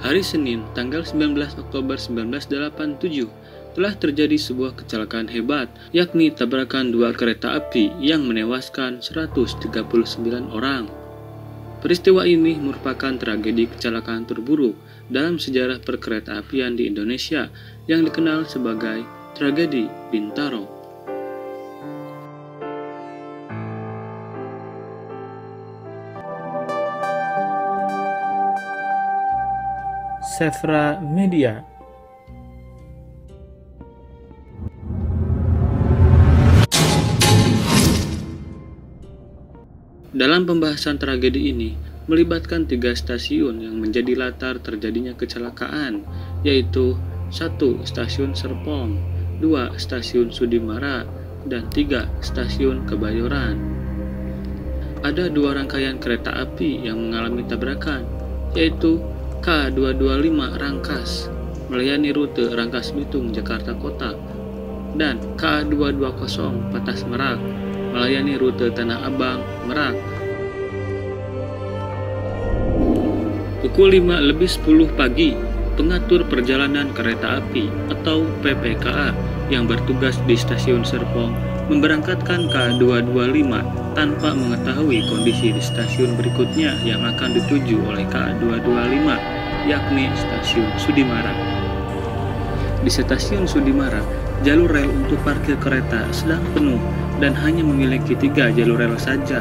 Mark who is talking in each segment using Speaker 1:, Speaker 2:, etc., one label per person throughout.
Speaker 1: Hari Senin, tanggal 19 Oktober 1987, telah terjadi sebuah kecelakaan hebat, yakni tabrakan dua kereta api yang menewaskan 139 orang. Peristiwa ini merupakan tragedi kecelakaan terburuk dalam sejarah perkeretaapian di Indonesia yang dikenal sebagai tragedi Bintaro.
Speaker 2: Sefra Media.
Speaker 1: Dalam pembahasan tragedi ini, melibatkan 3 stasiun yang menjadi latar terjadinya kecelakaan, yaitu 1. Stasiun Serpong, 2. Stasiun Sudimara, dan 3. Stasiun Kebayoran. Ada 2 rangkaian kereta api yang mengalami tabrakan, yaitu K225 Rangkas melayani rute Rangkas Bitung Jakarta Kota dan K220 Patas Merak melayani rute Tanah Abang Merak. Pukul 5:10 pagi, pengatur perjalanan kereta api atau PPKA yang bertugas di stasiun Serpong memberangkatkan K225 tanpa mengetahui kondisi di stasiun berikutnya yang akan dituju oleh K225, yakni stasiun Sudimara. Di stasiun Sudimara, jalur rel untuk parkir kereta sedang penuh dan hanya memiliki 3 jalur rel saja.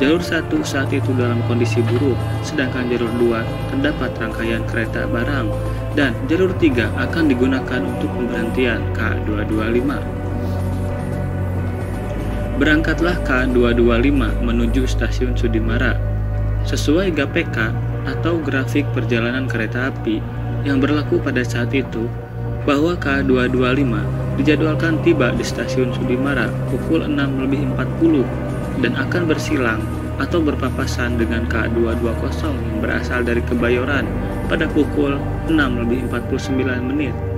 Speaker 1: Jalur 1 saat itu dalam kondisi buruk, sedangkan jalur 2 terdapat rangkaian kereta barang, dan jalur 3 akan digunakan untuk pemberhentian K225. Berangkatlah K225 menuju stasiun Sudimara. Sesuai GPK atau grafik perjalanan kereta api yang berlaku pada saat itu, bahwa K225 dijadwalkan tiba di stasiun Sudimara pukul 6:40 dan akan bersilang atau berpapasan dengan K220 yang berasal dari Kebayoran pada pukul 6:49.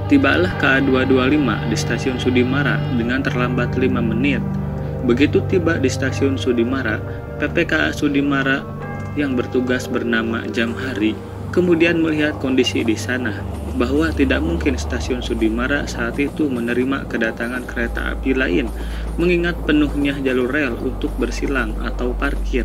Speaker 1: Tibalah K225 di stasiun Sudimara dengan terlambat 5 menit. Begitu tiba di stasiun Sudimara, PPKA Sudimara yang bertugas bernama Jamhari kemudian melihat kondisi di sana, bahwa tidak mungkin stasiun Sudimara saat itu menerima kedatangan kereta api lain, mengingat penuhnya jalur rel untuk bersilang atau parkir.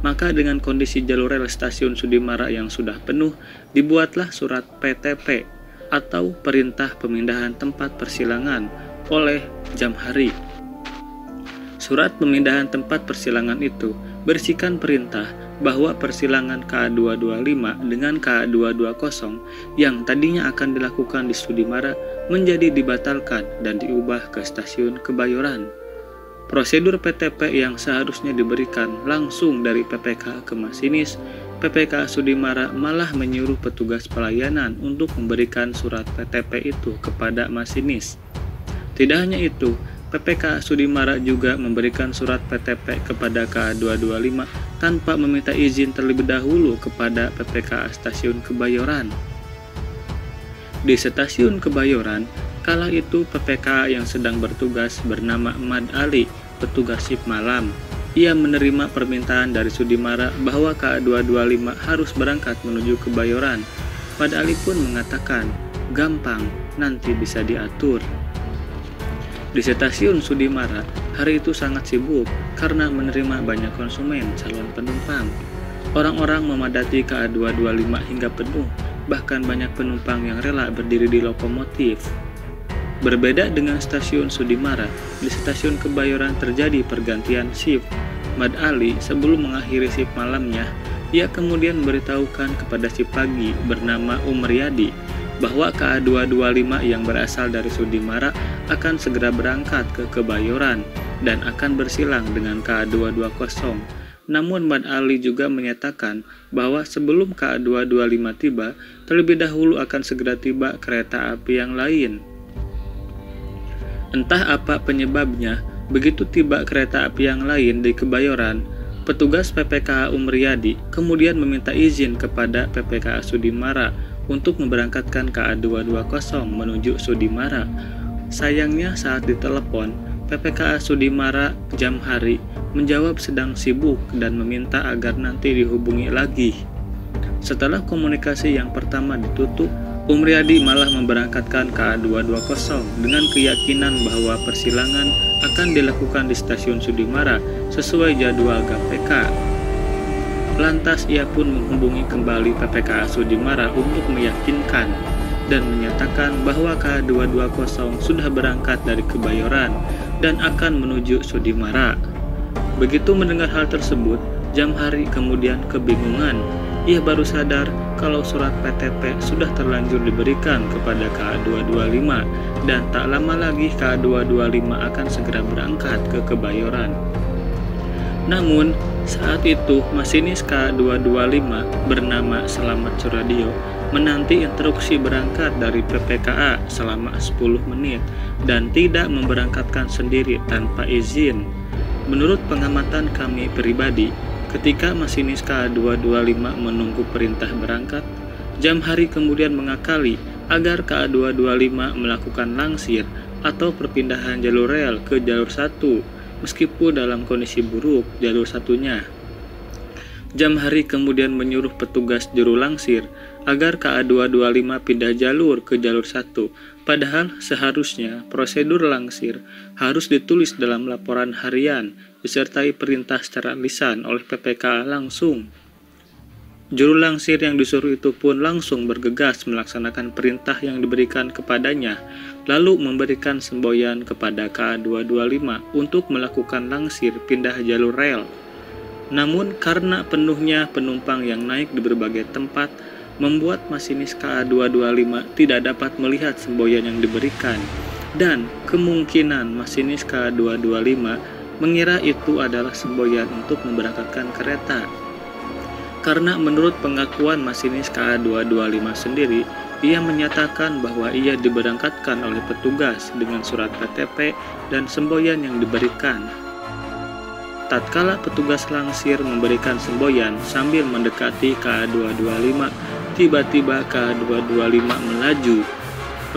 Speaker 1: Maka dengan kondisi jalur rel stasiun Sudimara yang sudah penuh, dibuatlah surat PTP atau Perintah Pemindahan Tempat Persilangan oleh Jamhari. Surat pemindahan tempat persilangan itu berisikan perintah bahwa persilangan K225 dengan K220 yang tadinya akan dilakukan di Sudimara menjadi dibatalkan dan diubah ke stasiun Kebayoran. Prosedur PTP yang seharusnya diberikan langsung dari PPK ke masinis, PPK Sudimara malah menyuruh petugas pelayanan untuk memberikan surat PTP itu kepada masinis. Tidak hanya itu, PPK Sudimara juga memberikan surat PTP kepada K225 tanpa meminta izin terlebih dahulu kepada PPK Stasiun Kebayoran. Di Stasiun Kebayoran, kala itu PPK yang sedang bertugas bernama Mad Ali, petugas shift malam. Ia menerima permintaan dari Sudimara bahwa K225 harus berangkat menuju Kebayoran. Mad Ali pun mengatakan, "Gampang, nanti bisa diatur." Di stasiun Sudimara, hari itu sangat sibuk karena menerima banyak konsumen calon penumpang. Orang-orang memadati K225 hingga penuh, bahkan banyak penumpang yang rela berdiri di lokomotif. Berbeda dengan stasiun Sudimara, di stasiun Kebayoran terjadi pergantian shift. Mad Ali sebelum mengakhiri shift malamnya, ia kemudian memberitahukan kepada shift pagi bernama Umriyadi bahwa K225 yang berasal dari Sudimara akan segera berangkat ke Kebayoran dan akan bersilang dengan K220. Namun Mad Ali juga menyatakan bahwa sebelum K225 tiba, terlebih dahulu akan segera tiba kereta api yang lain. Entah apa penyebabnya, begitu tiba kereta api yang lain di Kebayoran, petugas PPKA Umriyadi kemudian meminta izin kepada PPKA Sudimara untuk memberangkatkan K220 menuju Sudimara. Sayangnya saat ditelepon, PPKA Sudimara Jamhari menjawab sedang sibuk dan meminta agar nanti dihubungi lagi. Setelah komunikasi yang pertama ditutup, Umriyadi malah memberangkatkan KA220 dengan keyakinan bahwa persilangan akan dilakukan di stasiun Sudimara sesuai jadwal GPK. Lantas ia pun menghubungi kembali PPKA Sudimara untuk meyakinkan dan menyatakan bahwa KA220 sudah berangkat dari Kebayoran dan akan menuju Sudimara. Begitu mendengar hal tersebut, Jamhari kemudian kebingungan. Ia baru sadar kalau surat PTP sudah terlanjur diberikan kepada KA225 dan tak lama lagi KA225 akan segera berangkat ke Kebayoran. Namun, saat itu masinis KA225 bernama Slamet Suradyo menanti instruksi berangkat dari PPKA selama 10 menit dan tidak memberangkatkan sendiri tanpa izin. Menurut pengamatan kami pribadi, ketika masinis KA225 menunggu perintah berangkat, Jamhari kemudian mengakali agar KA225 melakukan langsir atau perpindahan jalur rel ke jalur 1 meskipun dalam kondisi buruk jalur satunya. Jamhari kemudian menyuruh petugas juru langsir agar KA225 pindah jalur ke jalur 1, padahal seharusnya prosedur langsir harus ditulis dalam laporan harian disertai perintah secara lisan oleh PPKA langsung. Juru langsir yang disuruh itu pun langsung bergegas melaksanakan perintah yang diberikan kepadanya, lalu memberikan semboyan kepada KA225 untuk melakukan langsir pindah jalur rel. Namun karena penuhnya penumpang yang naik di berbagai tempat, membuat masinis KA225 tidak dapat melihat semboyan yang diberikan, dan kemungkinan masinis KA225 mengira itu adalah semboyan untuk memberangkatkan kereta. Karena menurut pengakuan masinis KA225 sendiri, ia menyatakan bahwa ia diberangkatkan oleh petugas dengan surat KTP dan semboyan yang diberikan. Tatkala petugas langsir memberikan semboyan sambil mendekati KA225, tiba-tiba KA225 melaju.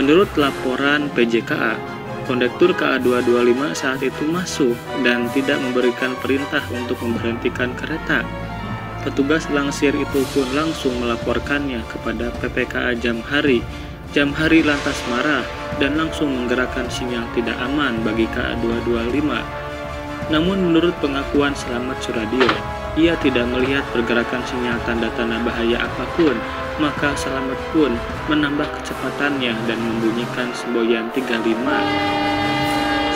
Speaker 1: Menurut laporan PJKA, kondektur KA225 saat itu masuk dan tidak memberikan perintah untuk memberhentikan kereta. Petugas langsir itu pun langsung melaporkannya kepada PPKA Jamhari. Jamhari lantas marah dan langsung menggerakkan sinyal tidak aman bagi KA225. Namun menurut pengakuan Slamet Suradyo, ia tidak melihat pergerakan sinyal tanda-tanda bahaya apapun, maka Slamet pun menambah kecepatannya dan membunyikan semboyan 35.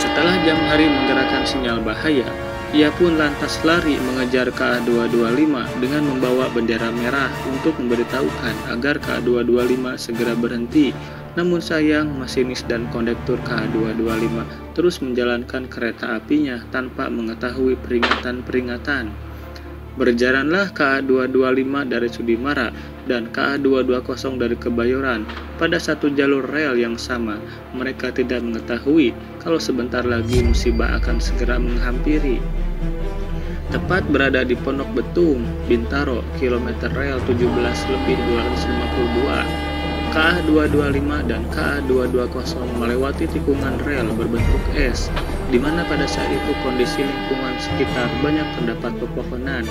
Speaker 1: Setelah Jamhari menggerakkan sinyal bahaya, ia pun lantas lari mengejar KA225 dengan membawa bendera merah untuk memberitahukan agar KA225 segera berhenti. Namun sayang, masinis dan kondektur KA225 terus menjalankan kereta apinya tanpa mengetahui peringatan-peringatan. Berjalanlah KA225 dari Sudimara dan KA220 dari Kebayoran pada satu jalur rel yang sama. Mereka tidak mengetahui kalau sebentar lagi musibah akan segera menghampiri. Tepat berada di Pondok Betung, Bintaro, kilometer rel 17+252. KA225 dan KA220 melewati tikungan rel berbentuk S, di mana pada saat itu kondisi lingkungan sekitar banyak terdapat pepohonan.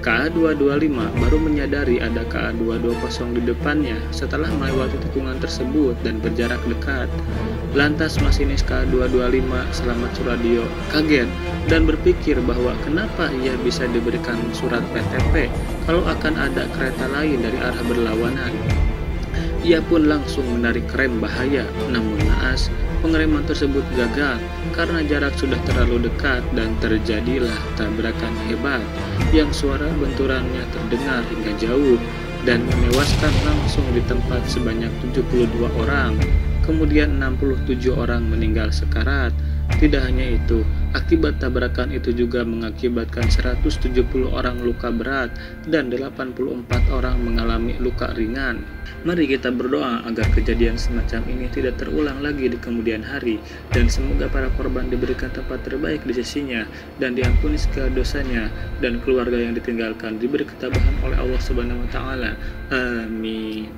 Speaker 1: KA225 baru menyadari ada KA220 di depannya setelah melewati tikungan tersebut dan berjarak dekat. Lantas masinis KA225 Slamet Suradyo kaget dan berpikir bahwa kenapa ia bisa diberikan surat PTP kalau akan ada kereta lain dari arah berlawanan. Ia pun langsung menarik rem bahaya, namun naas pengereman tersebut gagal karena jarak sudah terlalu dekat dan terjadilah tabrakan hebat yang suara benturannya terdengar hingga jauh dan menewaskan langsung di tempat sebanyak 72 orang. Kemudian 67 orang meninggal sekarat. Tidak hanya itu, akibat tabrakan itu juga mengakibatkan 170 orang luka berat dan 84 orang mengalami luka ringan. Mari kita berdoa agar kejadian semacam ini tidak terulang lagi di kemudian hari, dan semoga para korban diberikan tempat terbaik di sisinya dan diampuni segala dosanya, dan keluarga yang ditinggalkan diberi ketabahan oleh Allah Subhanahu wa Ta'ala. Amin.